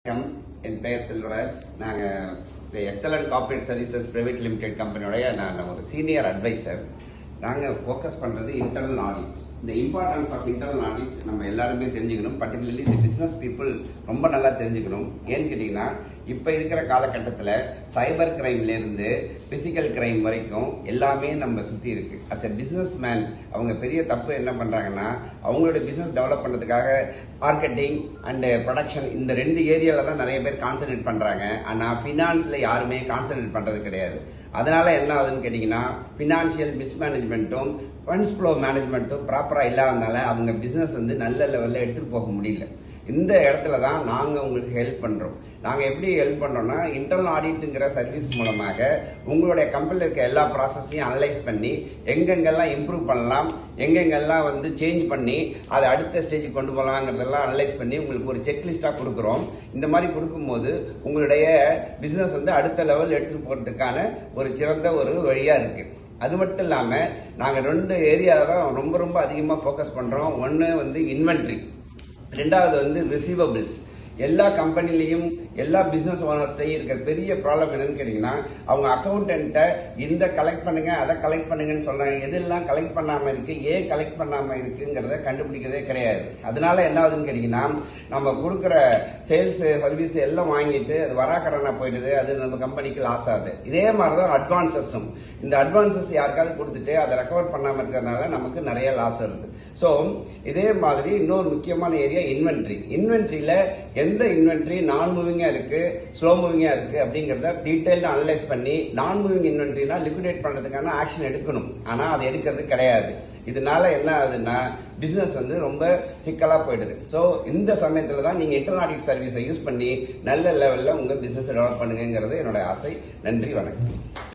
என் பெயர் செல்வராஜ். நாங்கள் excellent corporate services private limited கம்பெனியோடைய நான் ஒரு சீனியர் அட்வைசர். நாங்கள் ஃபோக்கஸ் பண்ணுறது இன்டர்னல் ஆடிட். இந்த இம்பார்ட்டன்ஸ் ஆஃப் இன்டர்னல் ஆடிட் நம்ம எல்லாருமே தெரிஞ்சுக்கணும். பர்டிகுலர்லி இந்த பிஸ்னஸ் பீப்புள் ரொம்ப நல்லா தெரிஞ்சுக்கணும். ஏன்னு கேட்டிங்கன்னா இப்போ இருக்கிற காலகட்டத்தில் சைபர் கிரைம்லேருந்து பிசிக்கல் கிரைம் வரைக்கும் எல்லாமே நம்ம சுற்றி இருக்கு. அஸ் எ பிஸ்னஸ் மேன் அவங்க பெரிய தப்பு என்ன பண்ணுறாங்கன்னா, அவங்களோட பிஸ்னஸ் டெவலப் பண்ணுறதுக்காக மார்க்கெட்டிங் அண்ட் ப்ரொடக்ஷன் இந்த ரெண்டு ஏரியாவில் தான் நிறைய பேர் கான்சன்ட்ரேட் பண்ணுறாங்க. ஆனால் ஃபினான்ஸில் யாருமே கான்சன்ட்ரேட் பண்ணுறது கிடையாது. அதனால என்ன ஆகுதுன்னு கேட்டிங்கன்னா, ஃபினான்ஷியல் மிஸ்மேனேஜ்மெண்ட்டும் ஃபண்ட்ஸ் ஃப்ளோ மேனேஜ்மெண்ட்டும் ப்ராப்பராக இல்லாதனால அவங்க பிஸ்னஸ் நல்ல லெவலில் எடுத்துகிட்டு போக முடியல. இந்த இடத்துல தான் நாங்கள் உங்களுக்கு ஹெல்ப் பண்ணுறோம். நாங்கள் எப்படி ஹெல்ப் பண்ணுறோம்னா, இன்டர்னல் ஆடிட்டுங்கிற சர்வீஸ் மூலமாக உங்களுடைய கம்பெனியில் இருக்க எல்லா ப்ராசஸையும் அனலைஸ் பண்ணி எங்கெங்கெல்லாம் இம்ப்ரூவ் பண்ணலாம், எங்கெங்கெல்லாம் சேஞ்ச் பண்ணி அதை அடுத்த ஸ்டேஜுக்கு கொண்டு போகலாங்கிறதெல்லாம் அனலைஸ் பண்ணி உங்களுக்கு ஒரு செக்லிஸ்டாக கொடுக்குறோம். இந்த மாதிரி கொடுக்கும்போது உங்களுடைய பிஸ்னஸ் அடுத்த லெவல் எடுத்துகிட்டு போகிறதுக்கான ஒரு சிறந்த ஒரு வழியாக இருக்குது. அது மட்டும் இல்லாமல் நாங்கள் ரெண்டு ஏரியாவில் தான் ரொம்ப ரொம்ப அதிகமாக ஃபோக்கஸ் பண்ணுறோம். ஒன்று இன்வென்ட்ரி, ரெண்டாவது ரிசீவபிள்ஸ். எல்லா கம்பெனிலையும் எல்லா பிசினஸ் ஓனர்ஸ்டையும் இருக்கிற பெரிய ப்ராப்ளம் என்னன்னு கேட்டீங்கன்னா, அவங்க அக்கௌண்டன்ட்டை இந்த கலெக்ட் பண்ணுங்க அதை கலெக்ட் பண்ணுங்கன்னு சொல்றாங்க. எதெல்லாம் கலெக்ட் பண்ணாம இருக்கு, ஏன் கலெக்ட் பண்ணாம இருக்குங்கிறத கண்டுபிடிக்கிறதே கிடையாது. அதனால என்ன ஆகுதுன்னு கேட்டீங்கன்னா, நம்ம கொடுக்குற சேல்ஸ் சர்வீஸ் எல்லாம் வாங்கிட்டு அது வராக்கடனா போயிடுது. அது நம்ம கம்பெனிக்கு லாஸ் ஆகுது. இதே மாதிரிதான் அட்வான்சஸும். இந்த அட்வான்சஸ் யாருக்காவது கொடுத்துட்டு அதை ரெக்கவர் பண்ணாம இருக்கிறதுனால நமக்கு நிறைய லாஸ் வருது. ஸோ இதே மாதிரி இன்னொரு முக்கியமான ஏரியா இன்வென்ட்ரி. இன்வென்ட்ரியில எந்த இன்வென்ட்ரி நான் மூவிங்கா இருக்கு, ஸ்லோ மூவிங்கா இருக்கு அப்படிங்கறத டீடைல்டா அனலைஸ் பண்ணி நான் மூவிங் இன்வென்ட்ரினா லிக்விடேட் பண்றதுக்கான ஆக்ஷன் எடுக்கணும். ஆனா அதை எடுக்கிறது கிடையாது. இதனால என்ன ஆகுதுன்னா பிசினஸ் ரொம்ப சிக்கலா போயிடுது. ஸோ இந்த சமயத்துல தான் நீங்க இன்டர்னல் ஆடிட் சர்வீஸை யூஸ் பண்ணி நல்ல லெவல்ல உங்க பிசினஸ் டெவலப் பண்ணுங்கிறது என்னோட ஆசை. நன்றி, வணக்கம்.